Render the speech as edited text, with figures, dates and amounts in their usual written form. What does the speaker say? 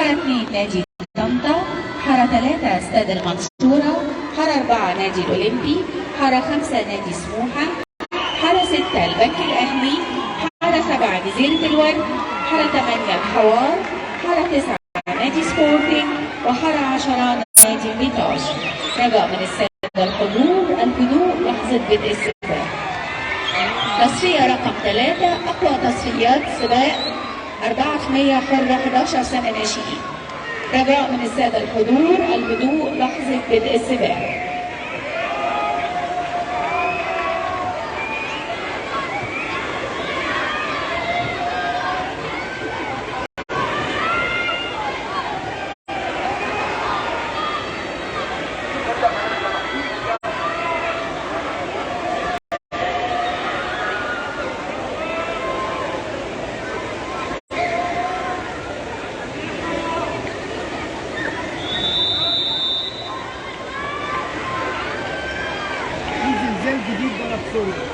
حارة 2 نادي طنطا، حارة 3 استاد المنصورة، حارة 4 نادي الأولمبي، حارة 5 نادي سموحة، حارة 6 البنك الأهلي، حارة 7 جزيرة الورد، حارة 8 الحوار، حارة 9 نادي سبورتنج، وحارة 10 نادي النقاش. رجاء من السادة الهدوء لحظة بدء السباق. تصفية رقم 3 أقوى تصفيات سباق 400 حرة 11 سنة ناشئين. رجاء من السادة الهدوء لحظة بدء السباق. زلزال جديد بقى في سوريا.